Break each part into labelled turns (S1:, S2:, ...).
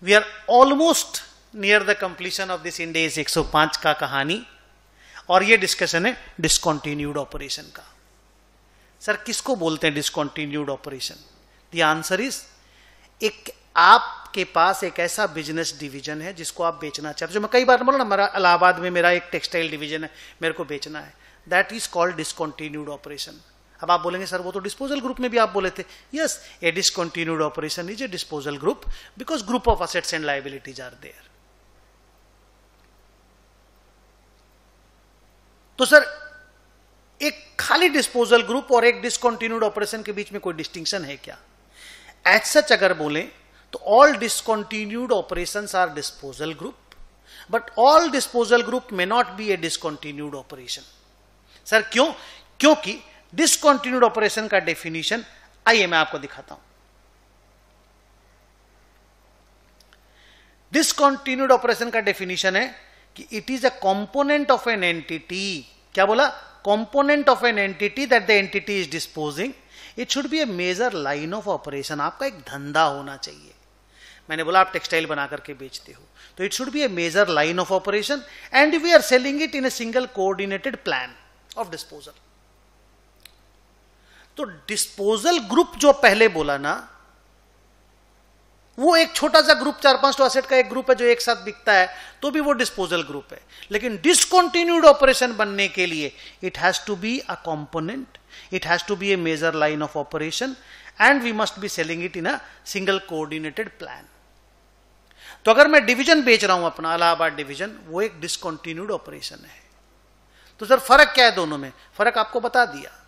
S1: We are almost near the completion of this Ind as 105 का कहानी, और ये डिस्कशन है डिसकंटिन्यूड ऑपरेशन का। सर किसको बोलते हैं discontinued operation? The answer is, एक आपके पास एक ऐसा बिजनेस डिवीजन है जिसको आप बेचना चाहते हो। जो मैं कई बार बोला ना, मेरा इलाहाबाद में मेरा एक टेक्सटाइल डिवीजन है, मेरे को बेचना है, that is called discontinued operation. अब आप बोलेंगे सर वो तो डिस्पोजल ग्रुप में भी आप बोले थे। Yes, a discontinued operation is a disposal group because group of assets and liabilities are there. तो सर एक खाली डिस्पोजल ग्रुप और एक डिसकंटिन्यूड ऑपरेशन के बीच में कोई डिस्टिंक्शन है क्या? एज सच अगर बोले तो all discontinued operations are disposal group, but all disposal group may not be a discontinued operation. Sir क्यों? क्योंकि डिसकंटिन्यूड ऑपरेशन का डेफिनेशन, आइए मैं आपको दिखाता हूं। डिसकंटिन्यूड ऑपरेशन का डेफिनेशन है कि it is a component of an entity. क्या बोला? Component of an entity that the entity is disposing, it should be a major line of operation. आपका एक धंधा होना चाहिए। मैंने बोला आप टेक्सटाइल बना करके बेचते हो, तो it should be a major line of operation and we are selling it in a single coordinated plan of disposal. तो डिस्पोजल ग्रुप जो पहले बोला ना, वो एक छोटा सा ग्रुप, 4-5 एसेट का एक ग्रुप है जो एक साथ बिकता है, तो भी वो डिस्पोजल ग्रुप है। लेकिन डिसकंटिन्यूड ऑपरेशन बनने के लिए it has to be a component, it has to be a major line of operation and we must be selling it in a single coordinated plan. तो अगर मैं डिवीजन बेच रहा हूं अपना इलाहाबाद डिवीजन, वो एक डिसकंटिन्यूड ऑपरेशन है। तो सर फर्क क्या है दोनों में? फर्क आपको बता दिया।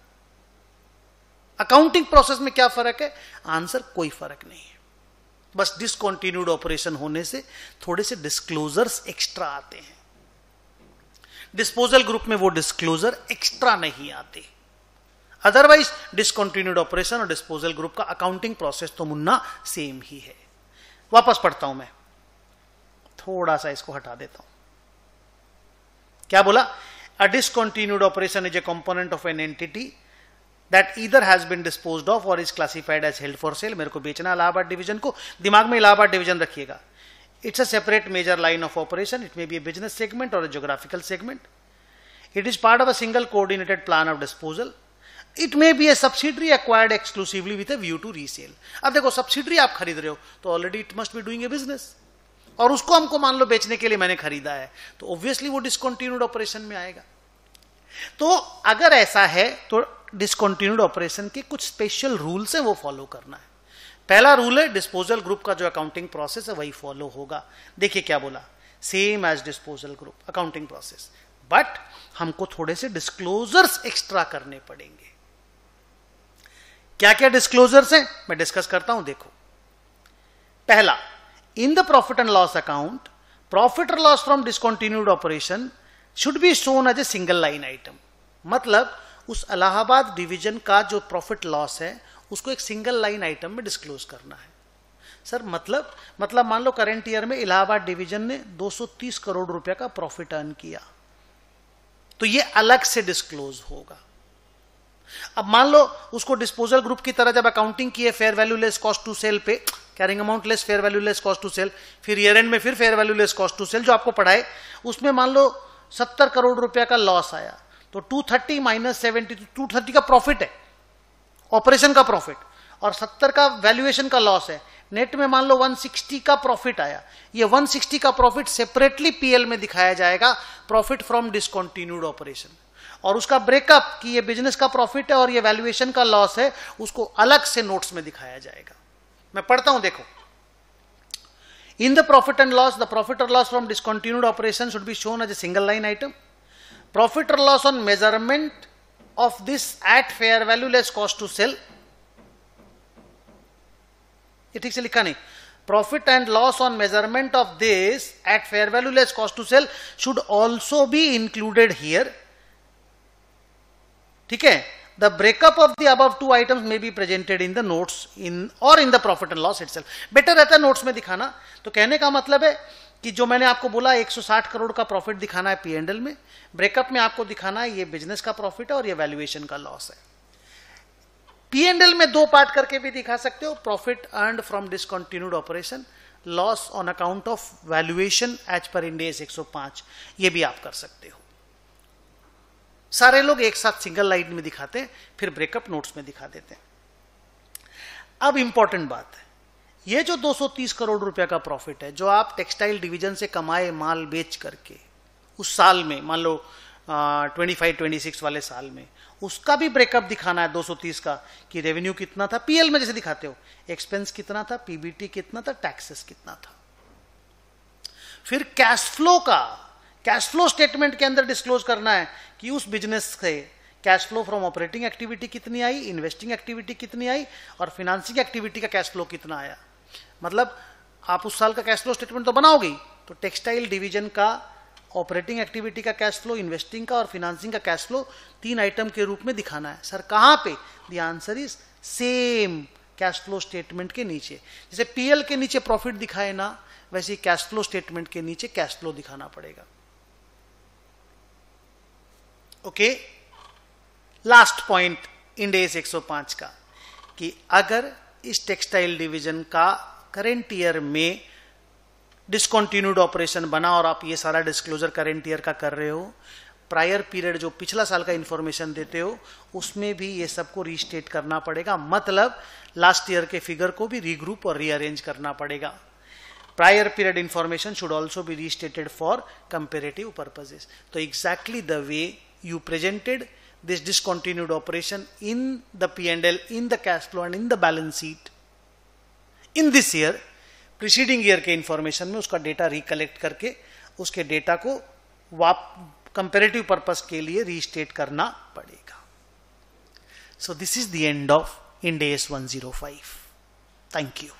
S1: अकाउंटिंग प्रोसेस में क्या फर्क है? आंसर, कोई फर्क नहीं है। बस डिसकंटिन्यूड ऑपरेशन होने से थोड़े से डिस्क्लोजर्स एक्स्ट्रा आते हैं। डिस्पोजल ग्रुप में वो डिस्क्लोजर एक्स्ट्रा नहीं आते। अदरवाइज डिसकंटिन्यूड ऑपरेशन और डिस्पोजल ग्रुप का अकाउंटिंग प्रोसेस तो मुन्ना सेम ही है। वापस पढ़ता हूं मैं, थोड़ा सा इसको हटा देता हूं। क्या बोला? A discontinued operation is a component of an entity that either has been disposed of or is classified as held for sale। मेरे को बेचना इलाहाबाद डिवीजन को, दिमाग में इलाहाबाद डिवीजन रखिएगा। It's a separate major line of operation, it may be a business segment और a geographical segment. It is part of a single coordinated plan of disposal. It may be a subsidiary acquired exclusively with a view to resale. अब देखो, subsidiary आप खरीद रहे हो तो already it must be doing a business, और उसको हमको मान लो बेचने के लिए मैंने खरीदा है, तो ऑब्वियसली वो डिसकंटिन्यूड ऑपरेशन में आएगा। तो अगर ऐसा है तो डिसकंटिन्यूड ऑपरेशन के कुछ स्पेशल रूल्स हैं, वो फॉलो करना है। पहला रूल है डिस्पोजल ग्रुप का जो अकाउंटिंग प्रोसेस है वही फॉलो होगा। देखिए क्या बोला, same as disposal group accounting process, but हमको थोड़े से डिस्क्लोजर्स एक्स्ट्रा करने पड़ेंगे। क्या क्या डिस्क्लोजर्स हैं मैं डिस्कस करता हूं। देखो, पहला, in the profit and loss account, profit और loss from discontinued operation should be shown as a single line item. मतलब उस इलाहाबाद डिवीजन का जो प्रॉफिट लॉस है उसको एक सिंगल लाइन आइटम में डिस्क्लोज करना है। सर मतलब मान लो करंट ईयर में इलाहाबाद डिवीजन ने 230 करोड़ रुपए का प्रॉफिट अर्न किया, तो ये अलग से डिस्क्लोज होगा। अब मान लो उसको डिस्पोजल ग्रुप की तरह जब अकाउंटिंग की है, fair value less cost to sell पे, carrying amount less fair value less cost to sell, फिर ईयर एंड में फिर fair value less cost to sell जो आपको पढ़ाए, उसमें मान लो 70 करोड़ रुपए का लॉस आया, तो 230 माइनस 70, 230 का प्रॉफिट है, ऑपरेशन का प्रॉफिट, और 70 का वैल्यूएशन का लॉस है। नेट में मान लो 160 का प्रॉफिट आया। ये 160 का प्रॉफिट सेपरेटली पीएल में दिखाया जाएगा, प्रॉफिट फ्रॉम डिसकंटिन्यूड ऑपरेशन, और उसका ब्रेकअप कि ये बिजनेस का प्रॉफिट है और ये वैल्यूएशन का लॉस है, उसको अलग से नोट्स में दिखाया जाएगा। मैं पढ़ता हूं, देखो। In the profit and loss, the profit और loss from discontinued operation should be shown as a single line item. Profit or loss on measurement of this at fair value less cost to sell, ये ठीक से लिखा नहीं। Profit and loss on measurement of this at fair value less cost to sell should also be included here। ठीक है। The breakup of the above two items may be presented in the notes or in the profit and loss itself। Better रहता है notes में दिखाना। तो कहने का मतलब है कि जो मैंने आपको बोला 160 करोड़ का प्रॉफिट दिखाना है पी&एल में, ब्रेकअप में आपको दिखाना है ये बिजनेस का प्रॉफिट है और ये वैल्यूएशन का लॉस है। P&L में दो पार्ट करके भी दिखा सकते हो, profit earned from discontinued operation, loss on account of valuation as per Ind AS 105, ये भी आप कर सकते हो। सारे लोग एक साथ सिंगल लाइन में दिखाते हैं, फिर ब्रेकअप नोट्स में दिखा देते हैं। अब इंपॉर्टेंट बात है, ये जो 230 करोड़ रुपया का प्रॉफिट है जो आप टेक्सटाइल डिवीजन से कमाए माल बेच करके उस साल में, मान लो 25-26 वाले साल में, उसका भी ब्रेकअप दिखाना है 230 का, कि रेवेन्यू कितना था, पीएल में जैसे दिखाते हो, एक्सपेंस कितना था, पीबीटी कितना था, टैक्सेस कितना था। फिर कैश फ्लो का, कैश फ्लो स्टेटमेंट के अंदर डिस्क्लोज करना है कि उस बिजनेस से cash flow from operating activity कितनी आई, इन्वेस्टिंग एक्टिविटी कितनी आई, और फाइनेंसिंग एक्टिविटी का कैश फ्लो कितना आया। मतलब आप उस साल का कैश फ्लो स्टेटमेंट तो बनाओगे, तो टेक्सटाइल डिवीजन का ऑपरेटिंग एक्टिविटी का कैश फ्लो, इन्वेस्टिंग का और फाइनेंसिंग का कैश फ्लो 3 आइटम के रूप में दिखाना है। सर कहां पे? The answer is same cash flow statement के नीचे। जैसे पीएल के नीचे प्रॉफिट दिखाए ना, वैसे ही कैश फ्लो स्टेटमेंट के नीचे कैश फ्लो दिखाना पड़ेगा। Okay, last point Ind AS 105 का, कि अगर इस टेक्सटाइल डिवीजन का करेंट ईयर में डिसकंटिन्यूड ऑपरेशन बना और आप ये सारा डिस्क्लोजर करेंट ईयर का कर रहे हो, प्रायर पीरियड जो पिछला साल का इंफॉर्मेशन देते हो उसमें भी ये सबको रीस्टेट करना पड़ेगा। मतलब लास्ट ईयर के फिगर को भी रीग्रुप और रीअरेंज करना पड़ेगा। Prior period information should also be restated for comparative purposes. तो exactly the way you presented this discontinued operation in the P&L, in the cash flow and in the balance sheet in this year, preceding year के information में उसका data recollect करके उसके data को comparative purpose के लिए restate करना पड़ेगा। So this is the end of Ind AS 105। Thank you.